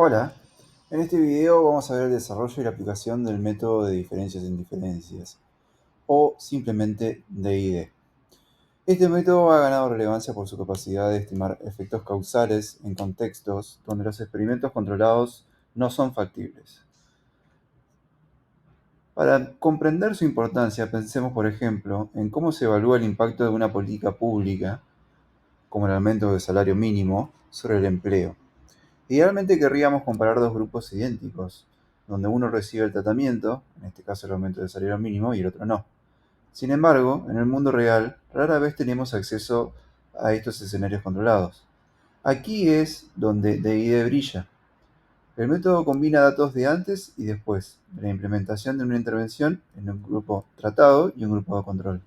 Hola, en este video vamos a ver el desarrollo y la aplicación del método de diferencias en diferencias, o simplemente DID. Este método ha ganado relevancia por su capacidad de estimar efectos causales en contextos donde los experimentos controlados no son factibles. Para comprender su importancia, pensemos, por ejemplo, en cómo se evalúa el impacto de una política pública, como el aumento del salario mínimo, sobre el empleo. Idealmente querríamos comparar dos grupos idénticos, donde uno recibe el tratamiento, en este caso el aumento del salario mínimo, y el otro no. Sin embargo, en el mundo real, rara vez tenemos acceso a estos escenarios controlados. Aquí es donde DID brilla. El método combina datos de antes y después de la implementación de una intervención en un grupo tratado y un grupo de control.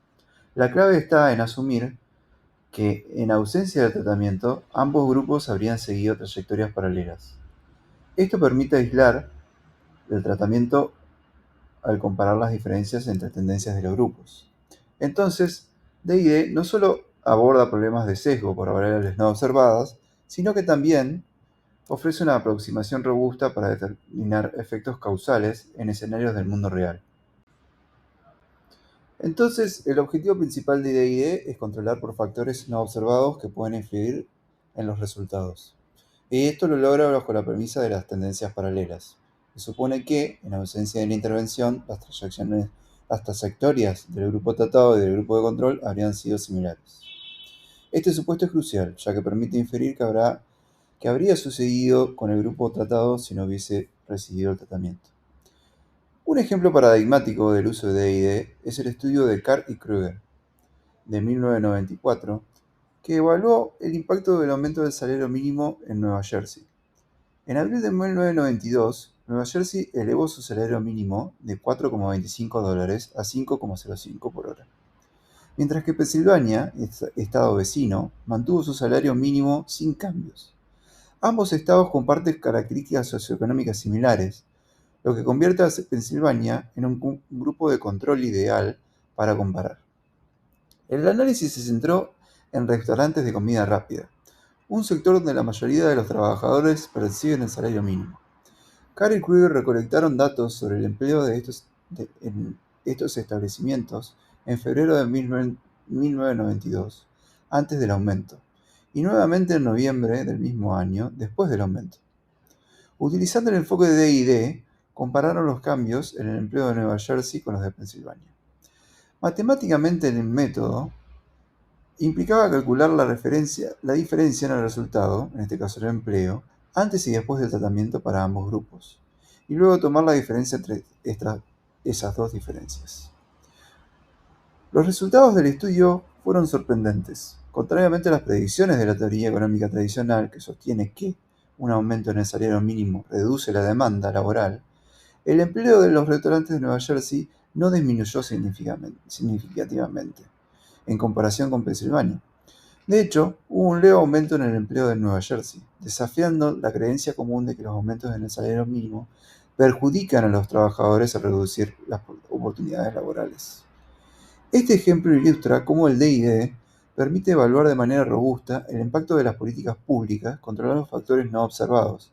La clave está en asumir que, en ausencia del tratamiento, ambos grupos habrían seguido trayectorias paralelas. Esto permite aislar el tratamiento al comparar las diferencias entre tendencias de los grupos. Entonces, DID no solo aborda problemas de sesgo por variables no observadas, sino que también ofrece una aproximación robusta para determinar efectos causales en escenarios del mundo real. Entonces, el objetivo principal de DID es controlar por factores no observados que pueden influir en los resultados. Y esto lo logra bajo la premisa de las tendencias paralelas. Se supone que, en ausencia de la intervención, las trayectorias del grupo tratado y del grupo de control habrían sido similares. Este supuesto es crucial, ya que permite inferir que habría sucedido con el grupo tratado si no hubiese recibido el tratamiento. Un ejemplo paradigmático del uso de DID es el estudio de Carr y Kruger, de 1994, que evaluó el impacto del aumento del salario mínimo en Nueva Jersey. En abril de 1992, Nueva Jersey elevó su salario mínimo de $4,25 a $5,05 por hora, mientras que Pensilvania, estado vecino, mantuvo su salario mínimo sin cambios. Ambos estados comparten características socioeconómicas similares, lo que convierte a Pensilvania en un grupo de control ideal para comparar. El análisis se centró en restaurantes de comida rápida, un sector donde la mayoría de los trabajadores perciben el salario mínimo. Carr y Kruger recolectaron datos sobre el empleo en estos establecimientos en febrero de 1992, antes del aumento, y nuevamente en noviembre del mismo año, después del aumento. Utilizando el enfoque de D&D, compararon los cambios en el empleo de Nueva Jersey con los de Pensilvania. Matemáticamente, el método implicaba calcular la diferencia en el resultado, en este caso el empleo, antes y después del tratamiento para ambos grupos, y luego tomar la diferencia entre esas dos diferencias. Los resultados del estudio fueron sorprendentes. Contrariamente a las predicciones de la teoría económica tradicional, que sostiene que un aumento en el salario mínimo reduce la demanda laboral, el empleo de los restaurantes de Nueva Jersey no disminuyó significativamente en comparación con Pensilvania. De hecho, hubo un leve aumento en el empleo de Nueva Jersey, desafiando la creencia común de que los aumentos en el salario mínimo perjudican a los trabajadores al reducir las oportunidades laborales. Este ejemplo ilustra cómo el D&D permite evaluar de manera robusta el impacto de las políticas públicas contra los factores no observados,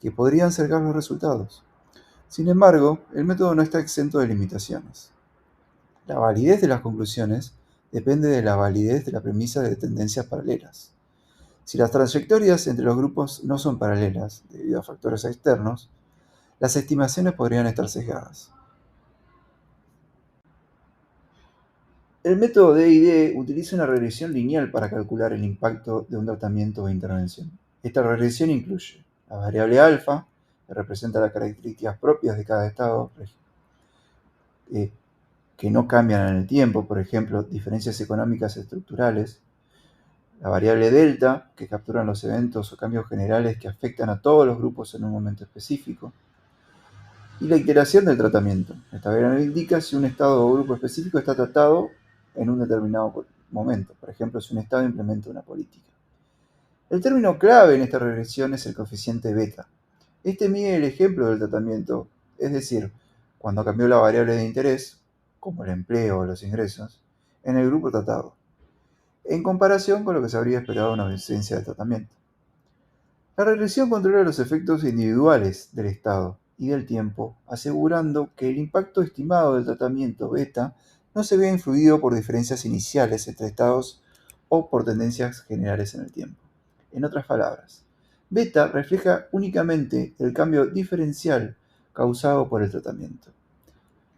que podrían acercar los resultados. Sin embargo, el método no está exento de limitaciones. La validez de las conclusiones depende de la validez de la premisa de tendencias paralelas. Si las trayectorias entre los grupos no son paralelas debido a factores externos, las estimaciones podrían estar sesgadas. El método D&D utiliza una regresión lineal para calcular el impacto de un tratamiento o intervención. Esta regresión incluye la variable alfa, que representa las características propias de cada estado, que no cambian en el tiempo, por ejemplo, diferencias económicas estructurales; la variable delta, que capturan los eventos o cambios generales que afectan a todos los grupos en un momento específico; y la iteración del tratamiento. Esta variable indica si un estado o grupo específico está tratado en un determinado momento, por ejemplo, si un estado implementa una política. El término clave en esta regresión es el coeficiente beta. Este mide el ejemplo del tratamiento, es decir, cuando cambió la variable de interés, como el empleo o los ingresos, en el grupo tratado, en comparación con lo que se habría esperado en ausencia de tratamiento. La regresión controla los efectos individuales del estado y del tiempo, asegurando que el impacto estimado del tratamiento beta no se vea influido por diferencias iniciales entre estados o por tendencias generales en el tiempo. En otras palabras, beta refleja únicamente el cambio diferencial causado por el tratamiento.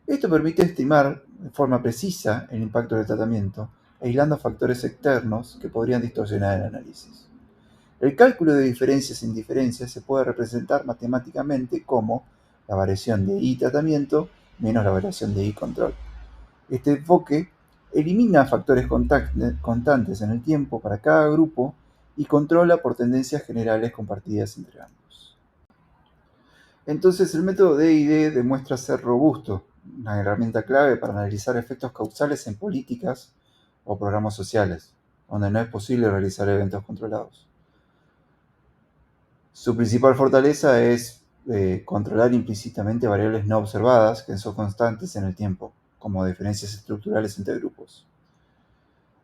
Esto permite estimar de forma precisa el impacto del tratamiento, aislando factores externos que podrían distorsionar el análisis. El cálculo de diferencias e indiferencias se puede representar matemáticamente como la variación de I tratamiento menos la variación de I control. Este enfoque elimina factores constantes en el tiempo para cada grupo y controla por tendencias generales compartidas entre ambos. Entonces, el método DID demuestra ser robusto, una herramienta clave para analizar efectos causales en políticas o programas sociales, donde no es posible realizar eventos controlados. Su principal fortaleza es controlar implícitamente variables no observadas que son constantes en el tiempo, como diferencias estructurales entre grupos.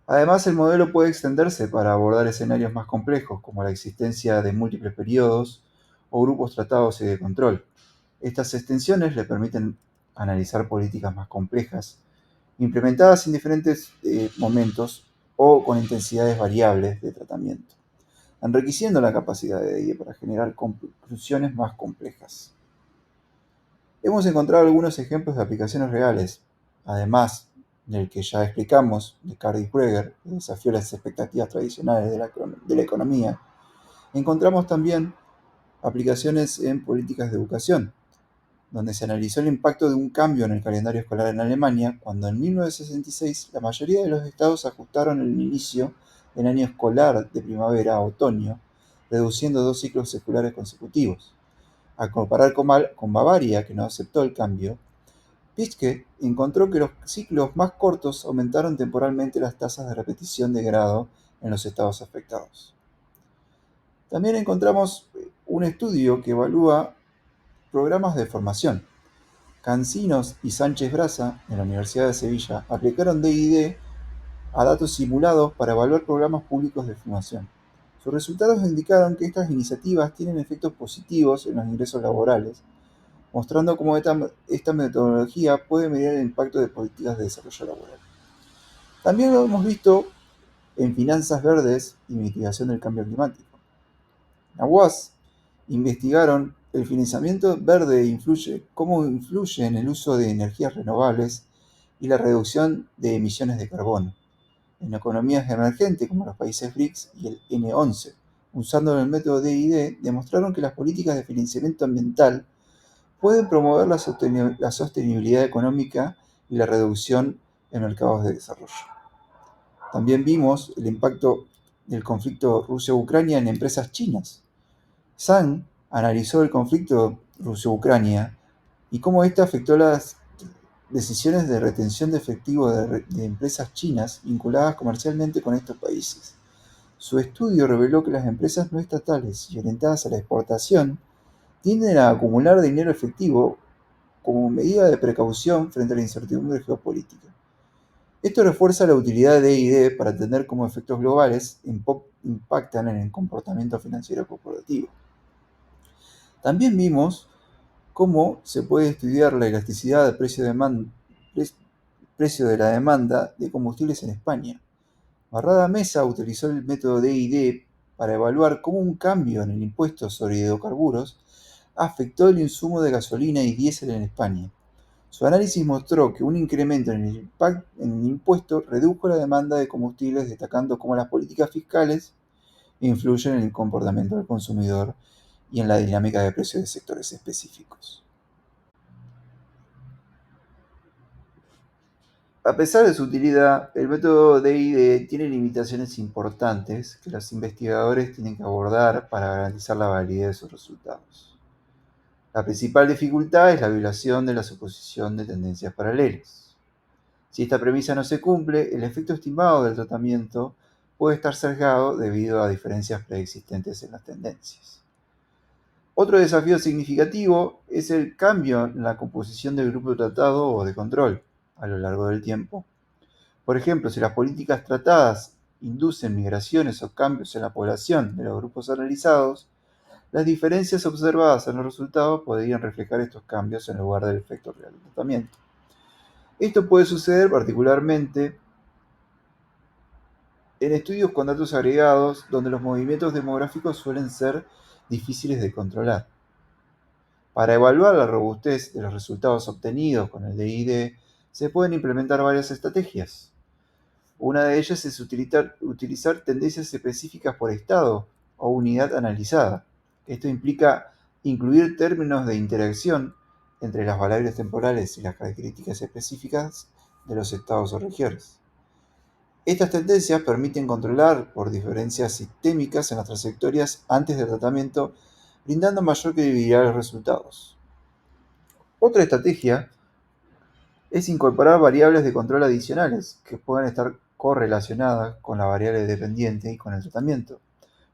Además, el modelo puede extenderse para abordar escenarios más complejos, como la existencia de múltiples periodos o grupos tratados y de control. Estas extensiones le permiten analizar políticas más complejas, implementadas en diferentes momentos o con intensidades variables de tratamiento, enriqueciendo la capacidad de DIE para generar conclusiones más complejas. Hemos encontrado algunos ejemplos de aplicaciones reales, además del que ya explicamos, de Cardy-Krueger, que desafió las expectativas tradicionales de la economía. Encontramos también aplicaciones en políticas de educación, donde se analizó el impacto de un cambio en el calendario escolar en Alemania, cuando en 1966 la mayoría de los estados ajustaron el inicio del año escolar de primavera a otoño, reduciendo 2 ciclos escolares consecutivos. Al comparar con Bavaria, que no aceptó el cambio, Pischke encontró que los ciclos más cortos aumentaron temporalmente las tasas de repetición de grado en los estados afectados. También encontramos un estudio que evalúa programas de formación. Cancinos y Sánchez Braza, en la Universidad de Sevilla, aplicaron DID a datos simulados para evaluar programas públicos de formación. Sus resultados indicaron que estas iniciativas tienen efectos positivos en los ingresos laborales, mostrando cómo esta metodología puede medir el impacto de políticas de desarrollo laboral. También lo hemos visto en finanzas verdes y mitigación del cambio climático. La UAS investigaron el financiamiento verde cómo influye en el uso de energías renovables y la reducción de emisiones de carbono en economías emergentes como los países BRICS y el N11. Usando el método DID, demostraron que las políticas de financiamiento ambiental pueden promover la sostenibilidad económica y la reducción en mercados de desarrollo. También vimos el impacto del conflicto Rusia-Ucrania en empresas chinas. Zhang analizó el conflicto Rusia-Ucrania y cómo ésta afectó las decisiones de retención de efectivo de empresas chinas vinculadas comercialmente con estos países. Su estudio reveló que las empresas no estatales y orientadas a la exportación tienden a acumular dinero efectivo como medida de precaución frente a la incertidumbre geopolítica. Esto refuerza la utilidad de DID para entender cómo efectos globales impactan en el comportamiento financiero corporativo. También vimos cómo se puede estudiar la elasticidad del precio de la demanda de combustibles en España. Barrada Mesa utilizó el método DID para evaluar cómo un cambio en el impuesto sobre hidrocarburos afectó el insumo de gasolina y diésel en España. Su análisis mostró que un incremento en el impuesto redujo la demanda de combustibles, destacando cómo las políticas fiscales influyen en el comportamiento del consumidor y en la dinámica de precios de sectores específicos. A pesar de su utilidad, el método DID tiene limitaciones importantes que los investigadores tienen que abordar para garantizar la validez de sus resultados. La principal dificultad es la violación de la suposición de tendencias paralelas. Si esta premisa no se cumple, el efecto estimado del tratamiento puede estar sesgado debido a diferencias preexistentes en las tendencias. Otro desafío significativo es el cambio en la composición del grupo tratado o de control a lo largo del tiempo. Por ejemplo, si las políticas tratadas inducen migraciones o cambios en la población de los grupos analizados, Las diferencias observadas en los resultados podrían reflejar estos cambios en lugar del efecto real del tratamiento. Esto puede suceder particularmente en estudios con datos agregados donde los movimientos demográficos suelen ser difíciles de controlar. Para evaluar la robustez de los resultados obtenidos con el DID, se pueden implementar varias estrategias. Una de ellas es utilizar tendencias específicas por estado o unidad analizada. Esto implica incluir términos de interacción entre las variables temporales y las características específicas de los estados o regiones. Estas tendencias permiten controlar por diferencias sistémicas en las trayectorias antes del tratamiento, brindando mayor credibilidad a los resultados. Otra estrategia es incorporar variables de control adicionales que pueden estar correlacionadas con la variable dependiente y con el tratamiento.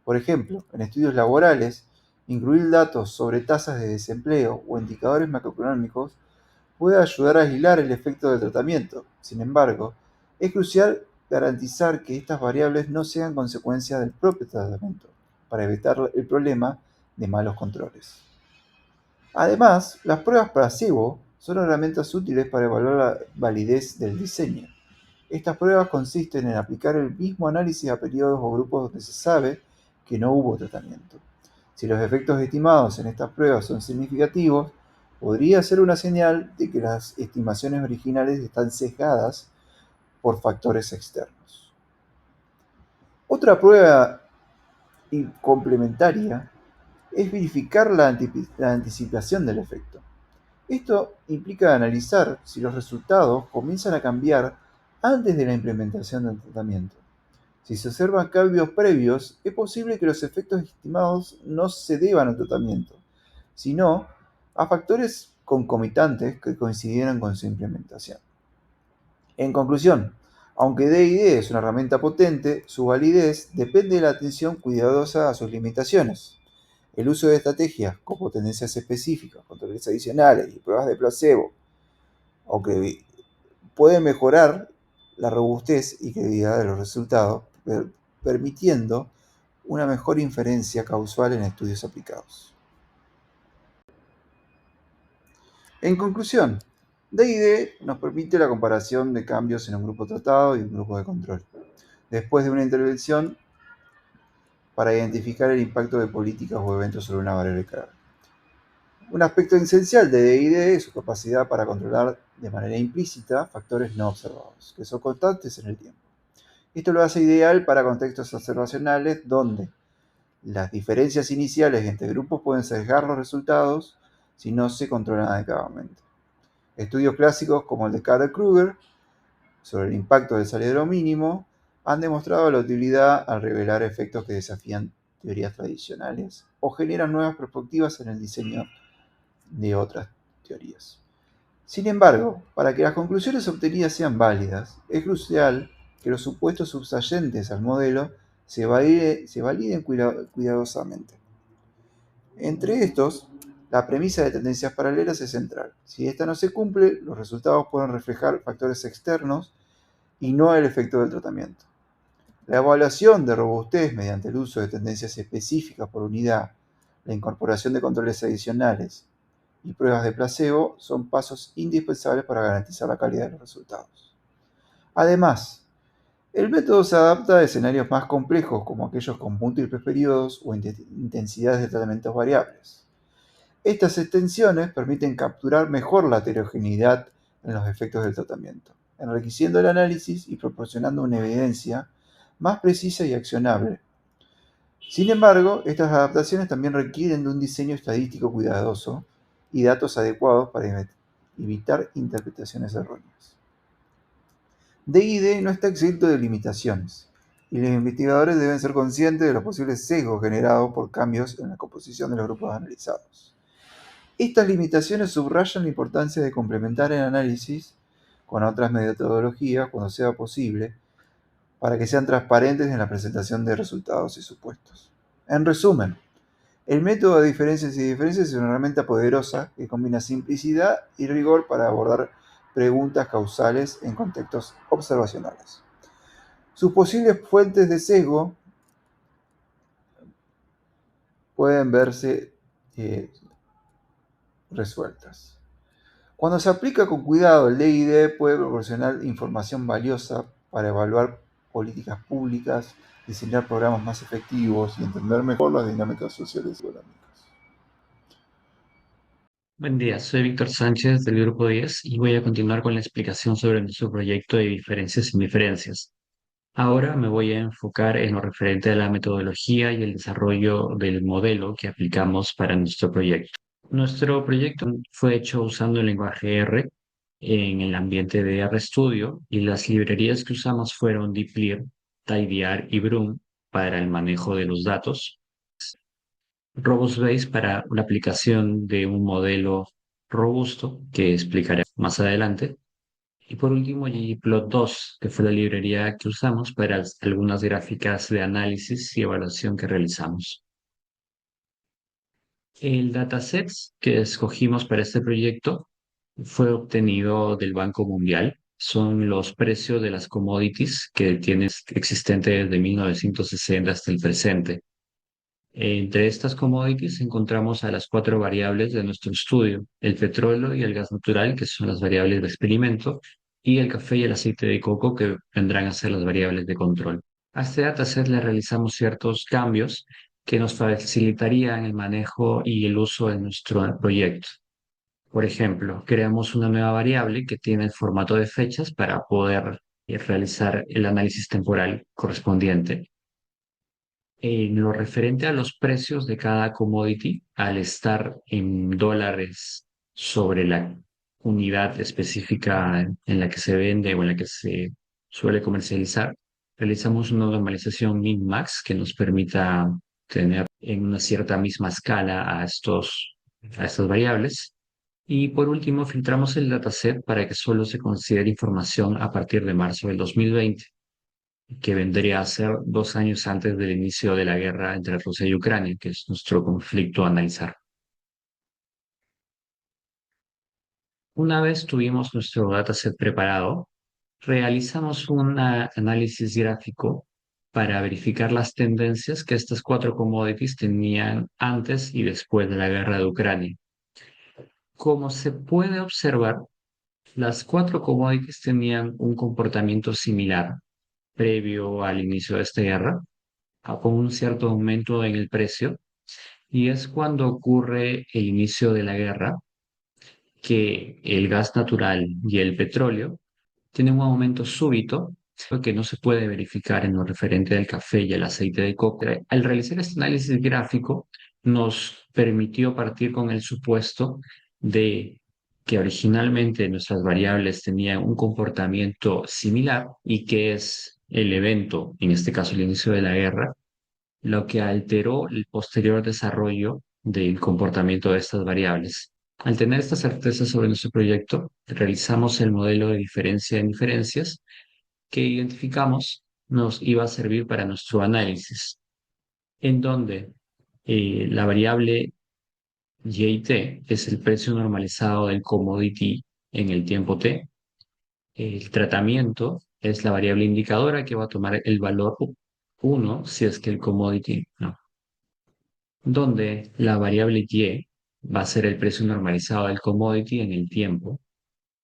Por ejemplo, en estudios laborales, incluir datos sobre tasas de desempleo o indicadores macroeconómicos puede ayudar a aislar el efecto del tratamiento. Sin embargo, es crucial garantizar que estas variables no sean consecuencia del propio tratamiento, para evitar el problema de malos controles. Además, las pruebas placebo son herramientas útiles para evaluar la validez del diseño. Estas pruebas consisten en aplicar el mismo análisis a periodos o grupos donde se sabe que no hubo tratamiento. Si los efectos estimados en estas pruebas son significativos, podría ser una señal de que las estimaciones originales están sesgadas por factores externos. Otra prueba complementaria es verificar la anticipación del efecto. Esto implica analizar si los resultados comienzan a cambiar antes de la implementación del tratamiento. Si se observan cambios previos, es posible que los efectos estimados no se deban al tratamiento, sino a factores concomitantes que coincidieron con su implementación. En conclusión, aunque DID es una herramienta potente, su validez depende de la atención cuidadosa a sus limitaciones. El uso de estrategias como tendencias específicas, controles adicionales y pruebas de placebo, aunque pueden mejorar la robustez y credibilidad de los resultados, permitiendo una mejor inferencia causal en estudios aplicados. En conclusión, DID nos permite la comparación de cambios en un grupo tratado y un grupo de control, después de una intervención para identificar el impacto de políticas o eventos sobre una variable clave. Un aspecto esencial de DID es su capacidad para controlar de manera implícita factores no observados, que son constantes en el tiempo. Esto lo hace ideal para contextos observacionales donde las diferencias iniciales entre grupos pueden sesgar los resultados si no se controlan adecuadamente. Estudios clásicos como el de Carter-Krueger sobre el impacto del salero mínimo han demostrado la utilidad al revelar efectos que desafían teorías tradicionales o generan nuevas perspectivas en el diseño de otras teorías. Sin embargo, para que las conclusiones obtenidas sean válidas, es crucial que los supuestos subyacentes al modelo se validen cuidadosamente. Entre estos, la premisa de tendencias paralelas es central. Si esta no se cumple, los resultados pueden reflejar factores externos y no el efecto del tratamiento. La evaluación de robustez mediante el uso de tendencias específicas por unidad, la incorporación de controles adicionales y pruebas de placebo son pasos indispensables para garantizar la calidad de los resultados. Además, el método se adapta a escenarios más complejos como aquellos con múltiples periodos o intensidades de tratamientos variables. Estas extensiones permiten capturar mejor la heterogeneidad en los efectos del tratamiento, enriqueciendo el análisis y proporcionando una evidencia más precisa y accionable. Sin embargo, estas adaptaciones también requieren de un diseño estadístico cuidadoso y datos adecuados para evitar interpretaciones erróneas. DID no está exento de limitaciones, y los investigadores deben ser conscientes de los posibles sesgos generados por cambios en la composición de los grupos analizados. Estas limitaciones subrayan la importancia de complementar el análisis con otras metodologías cuando sea posible, para que sean transparentes en la presentación de resultados y supuestos. En resumen, el método de diferencias y diferencias es una herramienta poderosa que combina simplicidad y rigor para abordar preguntas causales en contextos observacionales. Sus posibles fuentes de sesgo pueden verse eh, resueltas. Cuando se aplica con cuidado, el DID puede proporcionar información valiosa para evaluar políticas públicas, diseñar programas más efectivos y entender mejor las dinámicas sociales y económicas. Buen día, soy Víctor Sánchez del Grupo 10 y voy a continuar con la explicación sobre nuestro proyecto de diferencias y diferencias. Ahora me voy a enfocar en lo referente a la metodología y el desarrollo del modelo que aplicamos para nuestro proyecto. Nuestro proyecto fue hecho usando el lenguaje R en el ambiente de RStudio y las librerías que usamos fueron dplyr, tidyr y Broom para el manejo de los datos, RobustBase para la aplicación de un modelo robusto que explicaré más adelante. Y por último, ggplot2, que fue la librería que usamos para algunas gráficas de análisis y evaluación que realizamos. El dataset que escogimos para este proyecto fue obtenido del Banco Mundial. Son los precios de las commodities que tiene existente desde 1960 hasta el presente. Entre estas commodities encontramos a las cuatro variables de nuestro estudio: el petróleo y el gas natural, que son las variables de experimento, y el café y el aceite de coco, que vendrán a ser las variables de control. A este dataset le realizamos ciertos cambios que nos facilitarían el manejo y el uso de nuestro proyecto. Por ejemplo, creamos una nueva variable que tiene el formato de fechas para poder realizar el análisis temporal correspondiente. En lo referente a los precios de cada commodity, al estar en dólares sobre la unidad específica en la que se vende o en la que se suele comercializar, realizamos una normalización min-max que nos permita tener en una cierta misma escala a estas variables. Y por último, filtramos el dataset para que solo se considere información a partir de marzo del 2020, que vendría a ser 2 años antes del inicio de la guerra entre Rusia y Ucrania, que es nuestro conflicto a analizar. Una vez tuvimos nuestro dataset preparado, realizamos un análisis gráfico para verificar las tendencias que estas cuatro commodities tenían antes y después de la guerra de Ucrania. Como se puede observar, las cuatro commodities tenían un comportamiento similar previo al inicio de esta guerra, con un cierto aumento en el precio, y es cuando ocurre el inicio de la guerra que el gas natural y el petróleo tienen un aumento súbito que no se puede verificar en lo referente al café y el aceite de coco. Al realizar este análisis gráfico, nos permitió partir con el supuesto de que originalmente nuestras variables tenían un comportamiento similar y que es el evento, en este caso el inicio de la guerra, lo que alteró el posterior desarrollo del comportamiento de estas variables. Al tener esta certeza sobre nuestro proyecto, realizamos el modelo de diferencia en diferencias que identificamos nos iba a servir para nuestro análisis, en donde la variable y y t es el precio normalizado del commodity en el tiempo t. El tratamiento es la variable indicadora que va a tomar el valor 1 si es que el commodity no, donde la variable y va a ser el precio normalizado del commodity en el tiempo.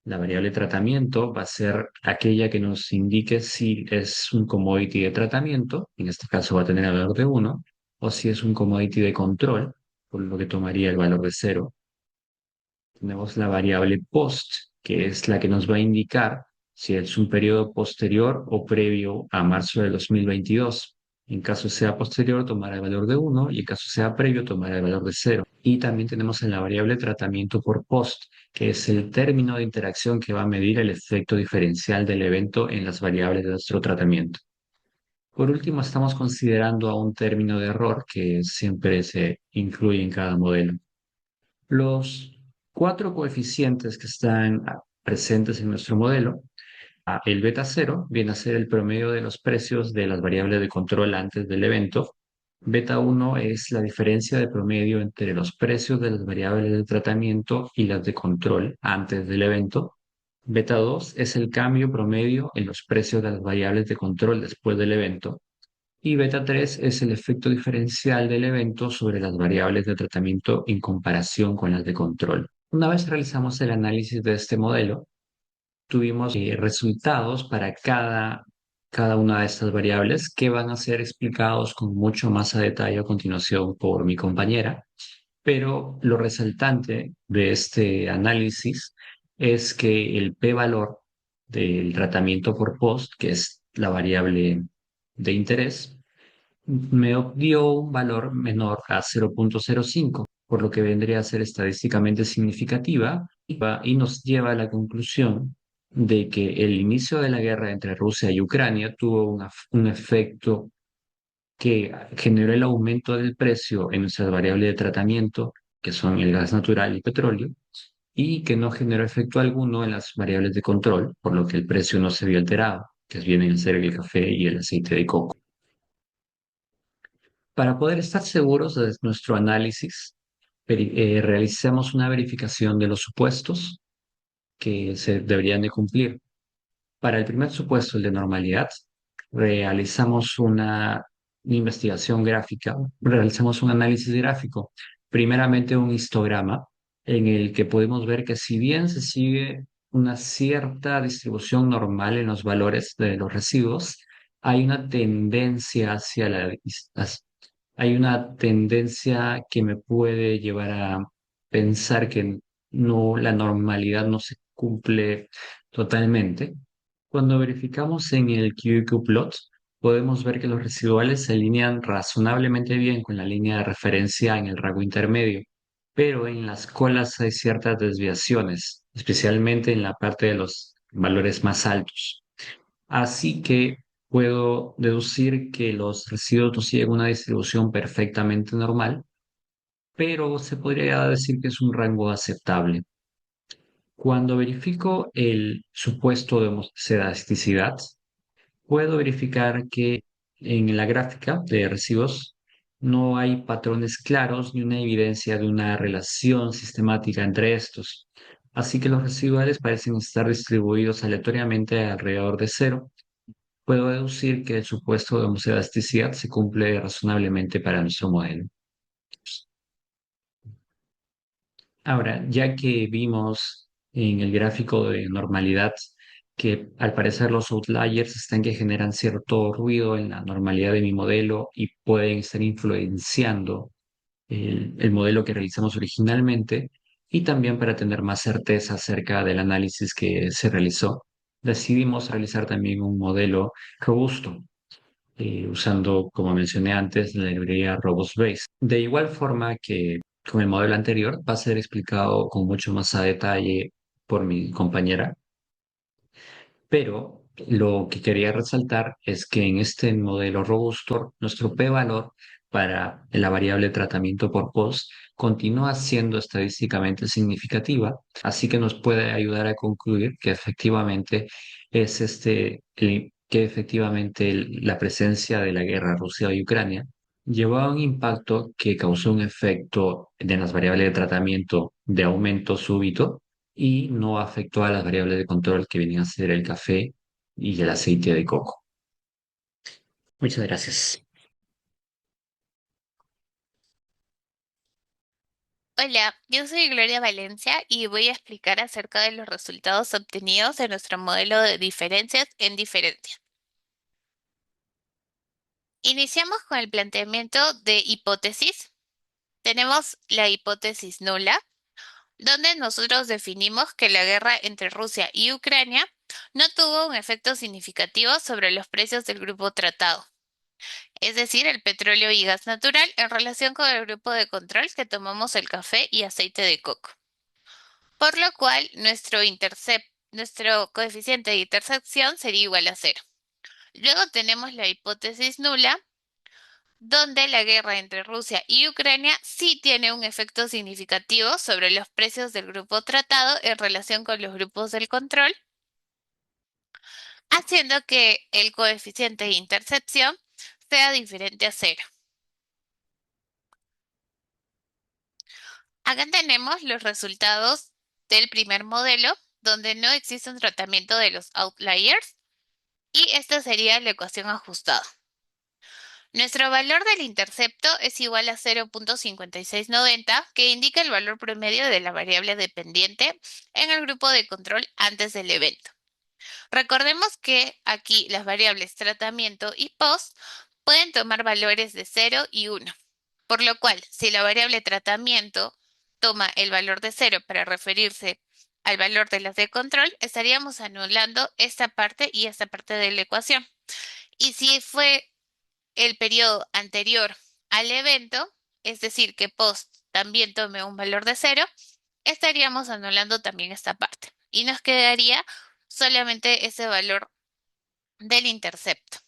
La variable tratamiento va a ser aquella que nos indique si es un commodity de tratamiento, en este caso va a tener el valor de 1, o si es un commodity de control, por lo que tomaría el valor de 0. Tenemos la variable post, que es la que nos va a indicar si es un periodo posterior o previo a marzo de 2022. En caso sea posterior, tomará el valor de 1 y en caso sea previo, tomará el valor de 0. Y también tenemos en la variable tratamiento por post, que es el término de interacción que va a medir el efecto diferencial del evento en las variables de nuestro tratamiento. Por último, estamos considerando a un término de error que siempre se incluye en cada modelo. Los cuatro coeficientes que están presentes en nuestro modelo, el beta cero viene a ser el promedio de los precios de las variables de control antes del evento. Beta 1 es la diferencia de promedio entre los precios de las variables de tratamiento y las de control antes del evento. Beta 2 es el cambio promedio en los precios de las variables de control después del evento. y beta 3 es el efecto diferencial del evento sobre las variables de tratamiento en comparación con las de control. Una vez realizamos el análisis de este modelo, tuvimos resultados para cada una de estas variables que van a ser explicados con mucho más a detalle a continuación por mi compañera. Pero lo resaltante de este análisis es que el p-valor del tratamiento por post, que es la variable de interés, me dio un valor menor a 0,05, por lo que vendría a ser estadísticamente significativa y nos lleva a la conclusión de que el inicio de la guerra entre Rusia y Ucrania tuvo un efecto que generó el aumento del precio en nuestras variables de tratamiento, que son el gas natural y petróleo, y que no generó efecto alguno en las variables de control, por lo que el precio no se vio alterado, que vienen a ser el café y el aceite de coco. Para poder estar seguros de nuestro análisis, realicemos una verificación de los supuestos que se deberían de cumplir. Para el primer supuesto, el de normalidad, realizamos una investigación gráfica, realizamos un análisis gráfico, primeramente un histograma en el que podemos ver que si bien se sigue una cierta distribución normal en los valores de los residuos, hay una tendencia hay una tendencia que me puede llevar a pensar que la normalidad no se cumple totalmente. Cuando verificamos en el QQ-plot, podemos ver que los residuales se alinean razonablemente bien con la línea de referencia en el rango intermedio, pero en las colas hay ciertas desviaciones, especialmente en la parte de los valores más altos. Así que puedo deducir que los residuos no siguen una distribución perfectamente normal, pero se podría decir que es un rango aceptable. Cuando verifico el supuesto de elasticidad, puedo verificar que en la gráfica de residuos no hay patrones claros ni una evidencia de una relación sistemática entre estos. Así que los residuales parecen estar distribuidos aleatoriamente alrededor de cero. Puedo deducir que el supuesto de homoselasticidad se cumple razonablemente para nuestro modelo. Ahora, ya que vimos en el gráfico de normalidad que al parecer los outliers están que generan cierto ruido en la normalidad de mi modelo y pueden estar influenciando el modelo que realizamos originalmente, y también para tener más certeza acerca del análisis que se realizó, decidimos realizar también un modelo robusto usando, como mencioné antes, la librería RobustBase. De igual forma que con el modelo anterior, va a ser explicado con mucho más a detalle por mi compañera, pero lo que quería resaltar es que en este modelo robusto, nuestro p-valor para la variable tratamiento por post continúa siendo estadísticamente significativa, así que nos puede ayudar a concluir que efectivamente es que efectivamente la presencia de la guerra Rusia y Ucrania llevó a un impacto que causó un efecto en las variables de tratamiento de aumento súbito y no afectó a las variables de control que venían a ser el café y el aceite de coco. Muchas gracias. Hola, yo soy Gloria Valencia y voy a explicar acerca de los resultados obtenidos de nuestro modelo de diferencias en diferencia. Iniciamos con el planteamiento de hipótesis. Tenemos la hipótesis nula, donde nosotros definimos que la guerra entre Rusia y Ucrania no tuvo un efecto significativo sobre los precios del grupo tratado, es decir, el petróleo y gas natural en relación con el grupo de control que tomamos el café y aceite de coco. Por lo cual nuestro coeficiente de intersección sería igual a cero. Luego tenemos la hipótesis nula, donde la guerra entre Rusia y Ucrania sí tiene un efecto significativo sobre los precios del grupo tratado en relación con los grupos del control, haciendo que el coeficiente de intercepción sea diferente a cero. Acá tenemos los resultados del primer modelo, donde no existe un tratamiento de los outliers, y esta sería la ecuación ajustada. Nuestro valor del intercepto es igual a 0.5690, que indica el valor promedio de la variable dependiente en el grupo de control antes del evento. Recordemos que aquí las variables tratamiento y post pueden tomar valores de 0 y 1, por lo cual si la variable tratamiento toma el valor de 0 para referirse al valor de las de control, estaríamos anulando esta parte y esta parte de la ecuación. Y si fue el periodo anterior al evento, es decir, que post también tome un valor de 0, estaríamos anulando también esta parte. Y nos quedaría solamente ese valor del intercepto.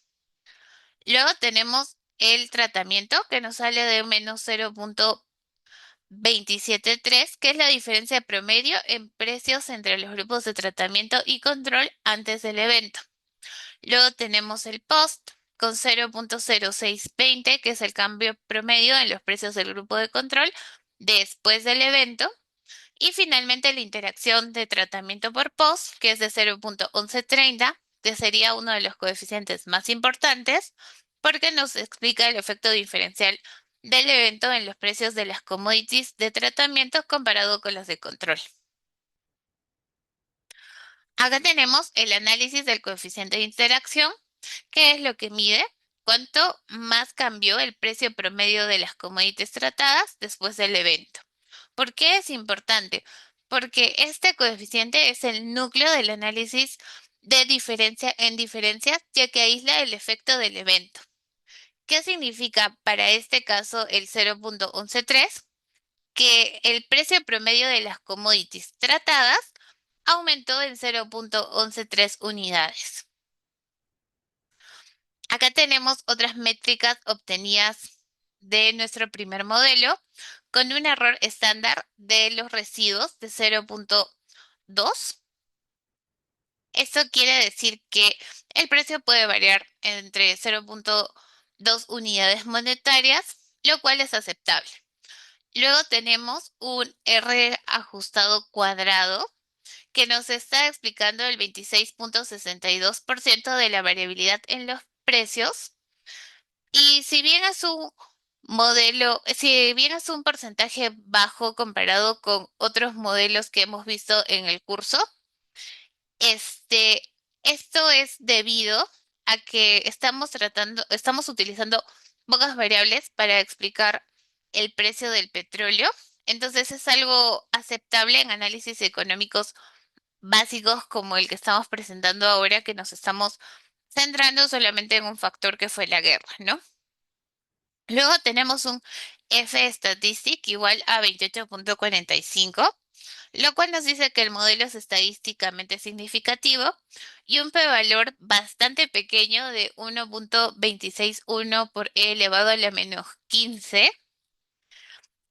Luego tenemos el tratamiento que nos sale de menos 0.273, que es la diferencia promedio en precios entre los grupos de tratamiento y control antes del evento. Luego tenemos el post con 0.0620, que es el cambio promedio en los precios del grupo de control después del evento. Y finalmente la interacción de tratamiento por post, que es de 0.1130, que sería uno de los coeficientes más importantes, porque nos explica el efecto diferencial del evento en los precios de las commodities de tratamiento comparado con las de control. Acá tenemos el análisis del coeficiente de interacción, que es lo que mide cuánto más cambió el precio promedio de las commodities tratadas después del evento. ¿Por qué es importante? Porque este coeficiente es el núcleo del análisis de diferencia en diferencias, ya que aísla el efecto del evento. ¿Qué significa para este caso el 0.113? Que el precio promedio de las commodities tratadas aumentó en 0.113 unidades. Acá tenemos otras métricas obtenidas de nuestro primer modelo con un error estándar de los residuos de 0.2. Esto quiere decir que el precio puede variar entre 0.2 unidades monetarias, lo cual es aceptable. Luego tenemos un R ajustado cuadrado que nos está explicando el 26.62% de la variabilidad en los precios. Y si bien es un modelo, si bien es un porcentaje bajo comparado con otros modelos que hemos visto en el curso, este, esto es debido a que estamos utilizando pocas variables para explicar el precio del petróleo. Entonces es algo aceptable en análisis económicos básicos como el que estamos presentando ahora, que nos estamos centrando solamente en un factor que fue la guerra, ¿no? Luego tenemos un F-statistic igual a 28.45, lo cual nos dice que el modelo es estadísticamente significativo, y un p-valor bastante pequeño de 1.261 por e elevado a la menos 15,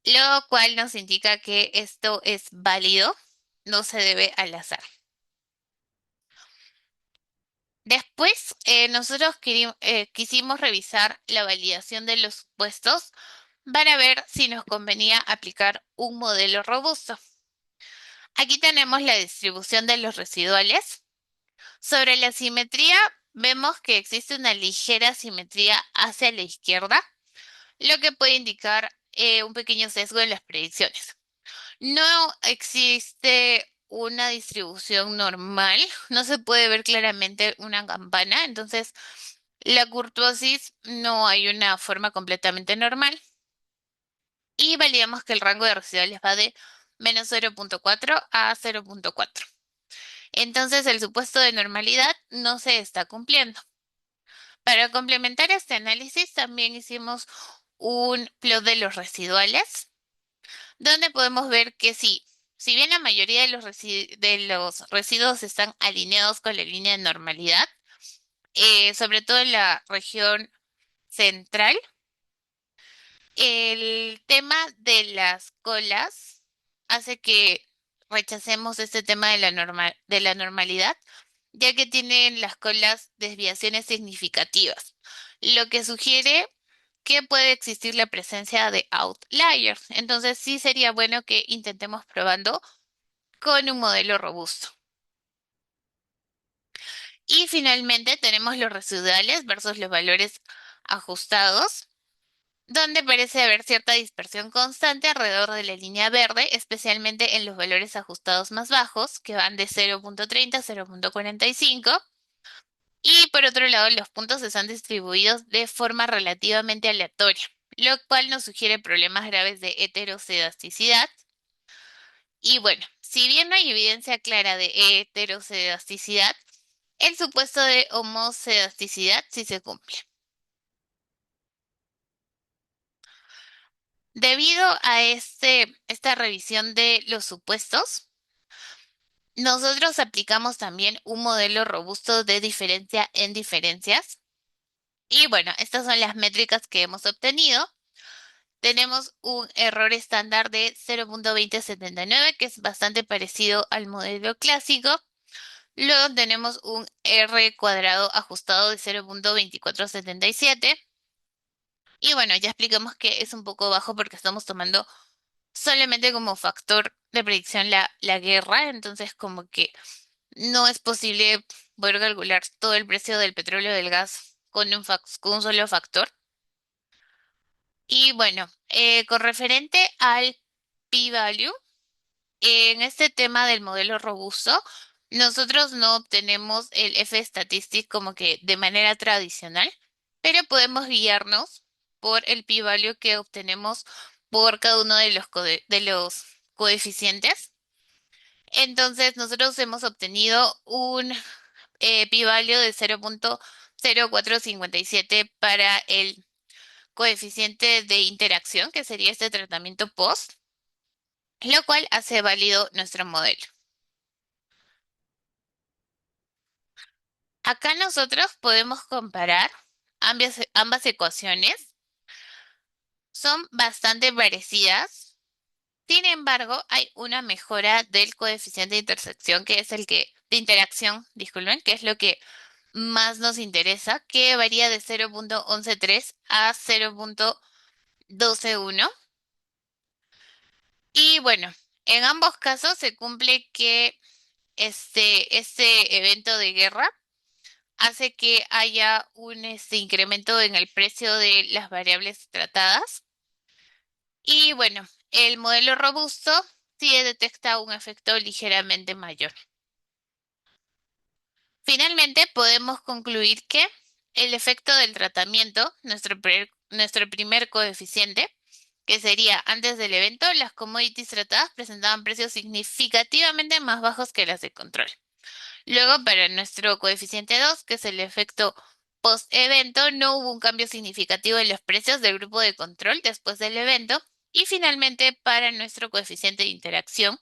lo cual nos indica que esto es válido, no se debe al azar. Después, nosotros quisimos revisar la validación de los supuestos para ver si nos convenía aplicar un modelo robusto. Aquí tenemos la distribución de los residuales. Sobre la simetría, vemos que existe una ligera simetría hacia la izquierda, lo que puede indicar un pequeño sesgo en las predicciones. No existe una distribución normal, no se puede ver claramente una campana, entonces la kurtosis no hay una forma completamente normal. Y validamos que el rango de residuales va de menos 0.4 a 0.4. Entonces el supuesto de normalidad no se está cumpliendo. Para complementar este análisis también hicimos un plot de los residuales, donde podemos ver que sí, si bien la mayoría de los residuos están alineados con la línea de normalidad, sobre todo en la región central, el tema de las colas hace que rechacemos este tema de de la normalidad, ya que tienen las colas desviaciones significativas, lo que sugiere que puede existir la presencia de outliers. Entonces sí sería bueno que intentemos probando con un modelo robusto. Y finalmente tenemos los residuales versus los valores ajustados, donde parece haber cierta dispersión constante alrededor de la línea verde, especialmente en los valores ajustados más bajos, que van de 0.30 a 0.45. Y por otro lado, los puntos están distribuidos de forma relativamente aleatoria, lo cual nos sugiere problemas graves de heterocedasticidad. Y bueno, si bien no hay evidencia clara de heterocedasticidad, el supuesto de homocedasticidad sí se cumple. Debido a esta revisión de los supuestos, nosotros aplicamos también un modelo robusto de diferencia en diferencias. Y bueno, estas son las métricas que hemos obtenido. Tenemos un error estándar de 0.2079, que es bastante parecido al modelo clásico. Luego tenemos un R cuadrado ajustado de 0.2477. Y bueno, ya explicamos que es un poco bajo porque estamos tomando solamente como factor de predicción la guerra. Entonces como que no es posible poder calcular todo el precio del petróleo y del gas con un solo factor. Y bueno, con referente al p-value, en este tema del modelo robusto, nosotros no obtenemos el F statistic como que de manera tradicional, pero podemos guiarnos por el p-value que obtenemos por cada uno de de los coeficientes. Entonces, nosotros hemos obtenido un p-value de 0.0457 para el coeficiente de interacción, que sería este tratamiento post, lo cual hace válido nuestro modelo. Acá nosotros podemos comparar ambas ecuaciones. Son bastante parecidas. Sin embargo, hay una mejora del coeficiente de intersección, que es de interacción, disculpen, que es lo que más nos interesa, que varía de 0.113 a 0.121. Y bueno, en ambos casos se cumple que este evento de guerra hace que haya un incremento en el precio de las variables tratadas. Y bueno, el modelo robusto sí detecta un efecto ligeramente mayor. Finalmente, podemos concluir que el efecto del tratamiento, nuestro primer coeficiente, que sería antes del evento, las commodities tratadas presentaban precios significativamente más bajos que las de control. Luego, para nuestro coeficiente 2, que es el efecto post-evento, no hubo un cambio significativo en los precios del grupo de control después del evento. Y finalmente, para nuestro coeficiente de interacción,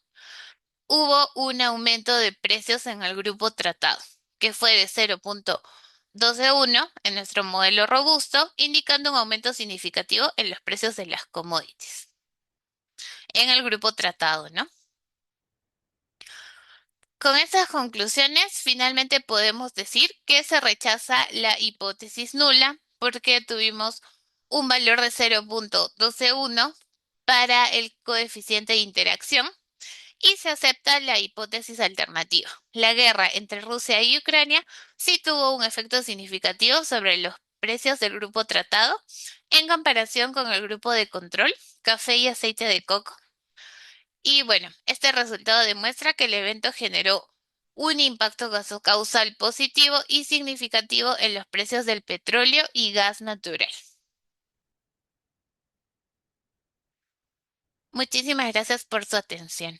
hubo un aumento de precios en el grupo tratado, que fue de 0.121 en nuestro modelo robusto, indicando un aumento significativo en los precios de las commodities en el grupo tratado, ¿no? Con estas conclusiones, finalmente podemos decir que se rechaza la hipótesis nula porque tuvimos un valor de 0.121 para el coeficiente de interacción y se acepta la hipótesis alternativa. La guerra entre Rusia y Ucrania sí tuvo un efecto significativo sobre los precios del grupo tratado en comparación con el grupo de control, café y aceite de coco. Y bueno, este resultado demuestra que el evento generó un impacto causal positivo y significativo en los precios del petróleo y gas natural. Muchísimas gracias por su atención.